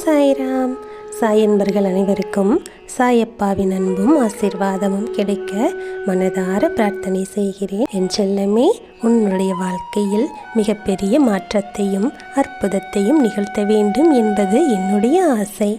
சாய்ராம். சாய் என்பர்கள் அனைவருக்கும் சாயப்பாவின் அன்பும் ஆசீர்வாதமும் கிடைக்க மனதார பிரார்த்தனை செய்கிறேன். என் செல்லமே, உன்னுடைய வாழ்க்கையில் மிகப்பெரிய மாற்றத்தையும் அற்புதத்தையும் நிகழ்த்த வேண்டும் என்பது என்னுடைய ஆசை.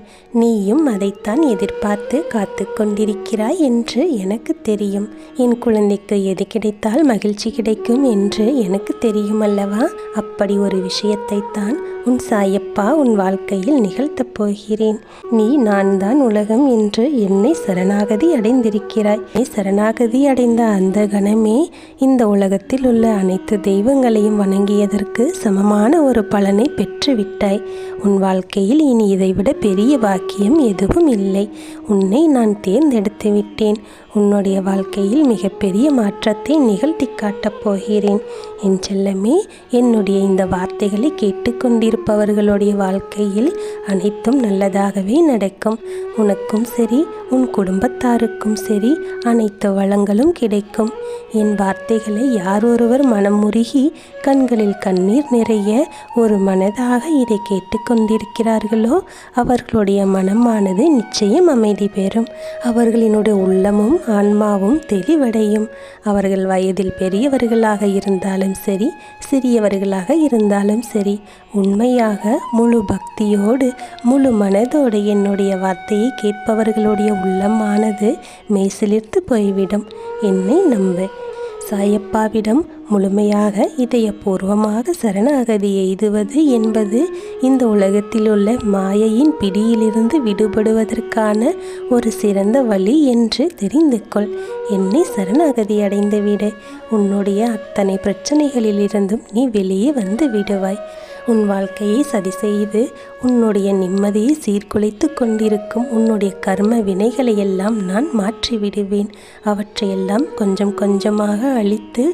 நீயும் அதைத்தான் எதிர்பார்த்து காத்து கொண்டிருக்கிறாய் என்று எனக்கு தெரியும். என் குழந்தைக்கு எது கிடைத்தால் மகிழ்ச்சி கிடைக்கும் என்று எனக்கு தெரியும் அல்லவா? அப்படி ஒரு விஷயத்தைத்தான் உன் சாயப்பா உன் வாழ்க்கையில் நிகழ்த்தப் போகிறேன். நீ நான் தான் உலகம் என்று என்னை சரணாகதி அடைந்திருக்கிறாய். நீ சரணாகதி அடைந்த அந்த கணமே இந்த உலகத்தில் உள்ள அனைத்து தெய்வங்களையும் வணங்கியதற்கு சமமான ஒரு பலனை பெற்றுவிட்டாய். உன் வாழ்க்கையில் இனி இதைவிட பெரிய பாக்கியம் எதுவும் இல்லை. உன்னை நான் தேர்ந்தெடுத்து விட்டேன். உன்னுடைய வாழ்க்கையில் மிகப்பெரிய மாற்றத்தை நிகழ்த்தி காட்டப் போகிறேன். என் செல்லமே, என்னுடைய இந்த வார்த்தைகளை கேட்டுக்கொண்டிருப்பவர்களுடைய வாழ்க்கையில் அனைத்தும் நல்லதாகவே நடக்கும். உனக்கும் சரி, உன் குடும்பத்தாருக்கும் சரி, அனைத்து வளங்களும் கிடைக்கும். என் வார்த்தைகளை யார் ஒருவர் மனம் முருகி கண்களில் கண்ணீர் நிறைய ஒரு மனதாக இதை கேட்டுக்கொண்டிருக்கிறார்களோ அவர்களுடைய மனமானது நிச்சயம் அமைதி பெறும். அவர்களினுடைய உள்ளமும் ஆன்மாவும் தெளிவடையும். அவர்கள் வயதில் பெரியவர்களாக இருந்தாலும் சரி, சிறியவர்களாக இருந்தாலும் சரி, உண்மையாக முழு பக்தியோடு முழு மனதோடு என்னுடைய வார்த்தையை கேட்பவர்களுடைய உள்ளமானது மெய்சிலிர்த்து போய்விடும். என்னை நம்பு. சாயப்பாவிடம் முழுமையாக இதயபூர்வமாக சரணாகதி எய்துவது என்பது இந்த உலகத்தில் உள்ள மாயையின் பிடியிலிருந்து விடுபடுவதற்கான ஒரு சிறந்த வழி என்று தெரிந்து கொள். என்னை சரணாகதி அடைந்துவிடு. உன்னுடைய அத்தனை பிரச்சனைகளிலிருந்தும் நீ வெளியே வந்து விடுவாய். உன் வாழ்க்கையை சரி செய்து உன்னுடைய நிம்மதியை சீர்குலைத்து கொண்டிருக்கும் உன்னுடைய கர்ம வினைகளை எல்லாம் நான் மாற்றிவிடுவேன். அவற்றையெல்லாம் கொஞ்சம் கொஞ்சமாக அழித்து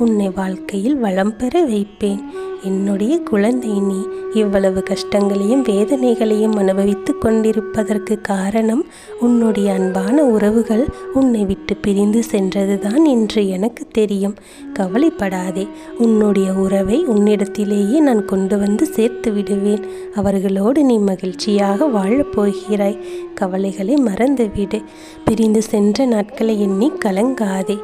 உன்னை வாழ்க்கையில் வளம் பெற வைப்பேன். என்னுடைய குழந்தை, நீ இவ்வளவு கஷ்டங்களையும் வேதனைகளையும் அனுபவித்து கொண்டிருப்பதற்கு காரணம் உன்னுடைய அன்பான உறவுகள் உன்னை விட்டு பிரிந்து சென்றதுதான் என்று எனக்கு தெரியும். கவலைப்படாதே. உன்னுடைய உறவை உன்னிடத்திலேயே நான் கொண்டு வந்து சேர்த்து விடுவேன். அவர்களோடு நீ மகிழ்ச்சியாக வாழப் போகிறாய். கவலைகளை மறந்துவிடு. பிரிந்து சென்ற நாட்களை எண்ணி கலங்காதே.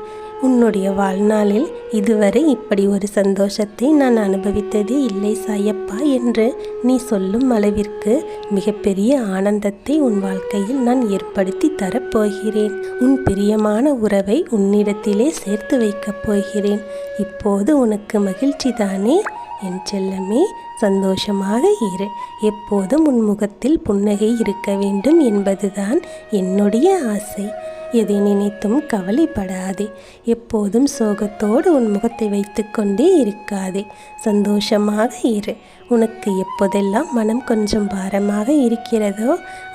உன்னுடைய வாழ்நாளில் இதுவரை இப்படி ஒரு சந்தோஷத்தை நான் அனுபவித்ததே இல்லை சாயப்பா என்று நீ சொல்லும் அளவிற்கு மிகப்பெரிய ஆனந்தத்தை உன் வாழ்க்கையில் நான் ஏற்படுத்தி தரப்போகிறேன். உன் பிரியமான உறவை உன்னிடத்திலே சேர்த்து வைக்கப் போகிறேன். இப்போது உனக்கு மகிழ்ச்சி தானே? என் செல்லமே, சந்தோஷமாக இரு. எப்போதும் உன் முகத்தில் புன்னகை இருக்க வேண்டும் என்பதுதான் என்னுடைய ஆசை. எதை நினைத்தும் கவலைப்படாதே. எப்போதும் சோகத்தோடு உன் முகத்தை வைத்து கொண்டே இருக்காதே. சந்தோஷமாக இரு. உனக்கு எப்போதெல்லாம் மனம் கொஞ்சம் பாரமாக இருக்கிறதோ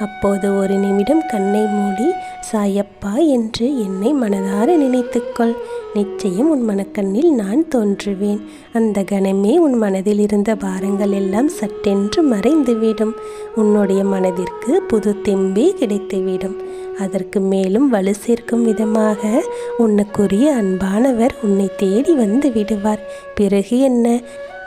அப்போது ஒரு நிமிடம் கண்ணை மூடி சாயப்பா என்று என்னை மனதார நினைத்துக்கொள். நிச்சயம் உன் மனக்கண்ணில் நான் தோன்றுவேன். அந்த கணமே உன் மனதில் இருந்த பாரங்கள் எல்லாம் சட்டென்று மறைந்துவிடும். உன்னுடைய மனதிற்கு புது தெம்பே கிடைத்துவிடும். அதற்கு மேலும் வலு சேர்க்கும் விதமாக உனக்குரிய அன்பானவர் உன்னை தேடி வந்து விடுவார். பிறகு என்ன?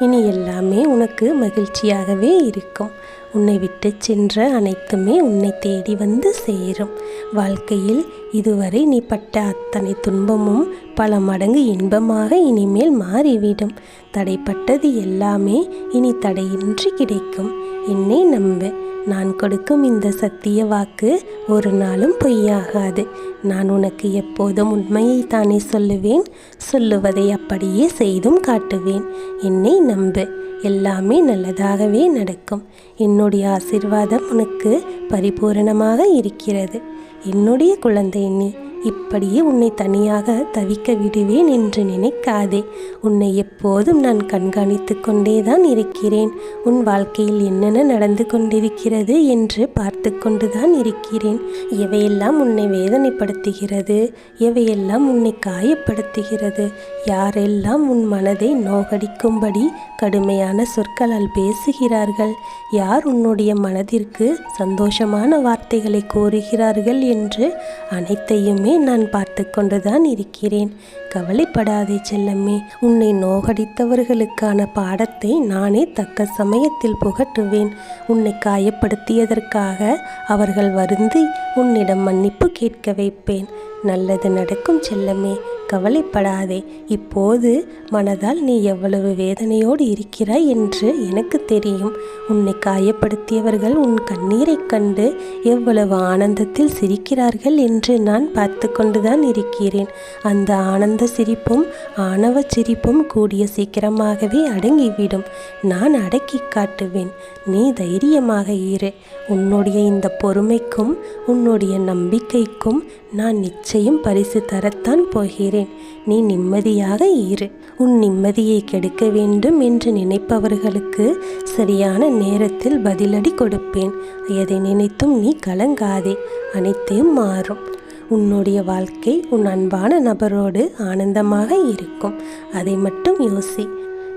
இனி எல்லாமே உனக்கு மகிழ்ச்சியாகவே இருக்கும். உன்னை விட்டு சென்ற அனைத்துமே உன்னை தேடி வந்து சேரும். வாழ்க்கையில் இதுவரை நீ பட்ட அத்தனை துன்பமும் பல மடங்கு இன்பமாக இனிமேல் மாறிவிடும். தடைப்பட்டது எல்லாமே இனி தடையின்றி கிடைக்கும். என்னை நம்பு. நான் கொடுக்கும் இந்த சத்திய வாக்கு ஒரு நாளும் பொய்யாகாது. நான் உனக்கு எப்போதும் உண்மையை தானே சொல்லுவேன். சொல்லுவதை அப்படியே செய்தும் காட்டுவேன். என்னை நம்பு. எல்லாமே நல்லதாகவே நடக்கும். என்னுடைய ஆசீர்வாதம் உனக்கு பரிபூரணமாக இருக்கிறது. என்னுடைய குழந்தை, நீ இப்படியே உன்னை தனியாக தவிக்க விடுவேன் என்று நினைக்காதே. உன்னை எப்போதும் நான் கண்காணித்து கொண்டேதான் இருக்கிறேன். உன் வாழ்க்கையில் என்னென்ன நடந்து கொண்டிருக்கிறது என்று பார்த்து கொண்டுதான் இருக்கிறேன். எவையெல்லாம் உன்னை வேதனைப்படுத்துகிறது, எவையெல்லாம் உன்னை காயப்படுத்துகிறது, யாரெல்லாம் உன் மனதை நோகடிக்கும்படி கடுமையான சொற்களால் பேசுகிறார்கள், யார் உன்னுடைய மனதிற்கு சந்தோஷமான வார்த்தைகளை கோருகிறார்கள் என்று அனைத்தையுமே நான் பார்த்து கொண்டுதான் இருக்கிறேன். கவலைப்படாதே செல்லம்மே. உன்னை நோகடித்தவர்களுக்கான பாடத்தை நானே தக்க சமயத்தில் புகட்டுவேன். உன்னை காயப்படுத்தியதற்காக அவர்கள் வருந்தி உன்னிடம் மன்னிப்பு கேட்க வைப்பேன். நல்லது நடக்கும் செல்லம்மே, கவலைப்படாதே. இப்போது மனதால் நீ எவ்வளவு வேதனையோடு இருக்கிறாய் என்று எனக்கு தெரியும். உன்னை காயப்படுத்தியவர்கள் உன் கண்ணீரை கண்டு எவ்வளவு ஆனந்தத்தில் சிரிக்கிறார்கள் என்று நான் பார்த்து கொண்டுதான் இருக்கிறேன். அந்த ஆனந்த சிரிப்பும் ஆணவ சிரிப்பும் கூடிய சீக்கிரமாகவே அடங்கிவிடும். நான் அடக்கி காட்டுவேன். நீ தைரியமாக இரு. உன்னுடைய இந்த பொறுமைக்கும் உன்னுடைய நம்பிக்கைக்கும் நான் நிச்சயம் பரிசு தரத்தான் போகிறேன். நீ நிம்மதியாக இரு. உன் நிம்மதியை கெடுக்க வேண்டும் என்று நினைப்பவர்களுக்கு சரியான நேரத்தில் பதிலடி கொடுப்பேன். எதை நினைத்தும் நீ கலங்காதே. அனைத்தையும் மாறும். உன்னுடைய வாழ்க்கை உன் அன்பான நபரோடு ஆனந்தமாக இருக்கும். அதை மட்டும் யோசி.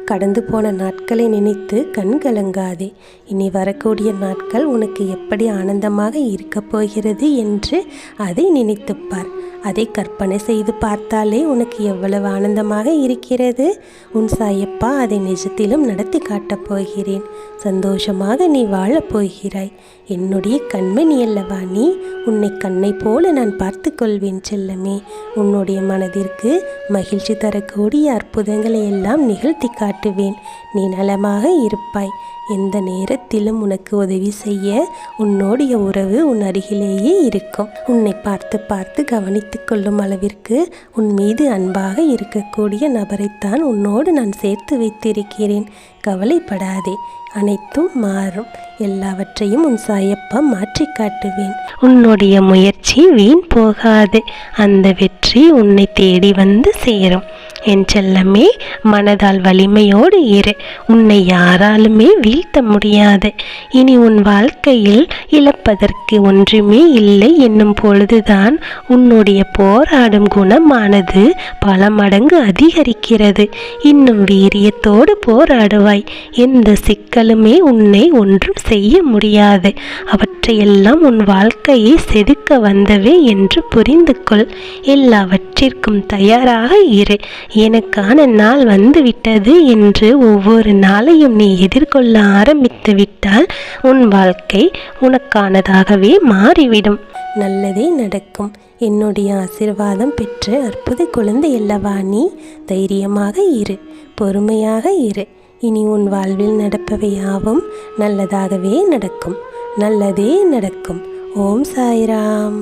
கடந்து போன நாட்களை நினைத்து கண் கலங்காதே. இனி வரக்கூடிய நாட்கள் உனக்கு எப்படி ஆனந்தமாக இருக்கப் போகிறது என்று அதை நினைத்துப்பார். அதை கற்பனை செய்து பார்த்தாலே உனக்கு எவ்வளவு ஆனந்தமாக இருக்கிறது. உன் சாயப்பா அதை நிஜத்திலும் நடத்தி காட்டப் போகிறேன். சந்தோஷமாக நீ வாழப் போகிறாய். என்னுடைய கண்மணி அல்லவா நீ. உன்னை கண்ணை போல நான் பார்த்து கொள்வேன் செல்லமே. உன்னுடைய மனதிற்கு மகிழ்ச்சி தரக்கூடிய அற்புதங்களை எல்லாம் நிகழ்த்தி காட்டுவேன். நீ நலமாக இருப்பாய். எந்த நேரத்திலும் உனக்கு உதவி செய்ய உன்னுடைய உறவு உன் அருகிலேயே இருக்கும். உன்னை பார்த்து பார்த்து கவனித்து கொள்ளும் அளவிற்கு உன் மீது அன்பாக இருக்கக்கூடிய நபரைத்தான் உன்னோடு நான் சேர்த்து வைத்திருக்கிறேன். கவலைப்படாதே, அனைத்தும் மாறும். எல்லாவற்றையும் உன் சாயப்பா மாற்றி காட்டுவேன். உன்னுடைய முயற்சி வீண் போகாது. அந்த வெற்றி உன்னை தேடி வந்து சேரும். என் செல்லமே, மனதால் வலிமையோடு இரு. உன்னை யாராலுமே வீழ்த்த முடியாது. இனி உன் வாழ்க்கையில் இழப்பதற்கு ஒன்றுமே இல்லை என்னும் பொழுதுதான் உன்னுடைய போராடும் குணமானது பல மடங்கு அதிகரிக்கிறது. இன்னும் வீரியத்தோடு போராடுவாய். எந்த சிக்கலுமே உன்னை ஒன்றும் செய்ய முடியாது. அவற்றையெல்லாம் உன் வாழ்க்கையை செதுக்க வந்தவே என்று புரிந்து கொள். எல்லாவற்றிற்கும் தயாராக இரு. எனக்கான நாள் வந்துவிட்டது என்று ஒவ்வொரு நாளையும் நீ எதிர்கொள்ள ஆரம்பித்து விட்டால் உன் வாழ்க்கை உனக்கானதாகவே மாறிவிடும். நல்லதே நடக்கும். என்னுடைய ஆசீர்வாதம் பெற்ற அற்புத குழந்தை அல்லவா நீ. தைரியமாக இரு, பொறுமையாக இரு. இனி உன் வாழ்வில் நடப்பவை யாவும் நல்லதாகவே நடக்கும். நல்லதே நடக்கும். ஓம் சாய்ராம்.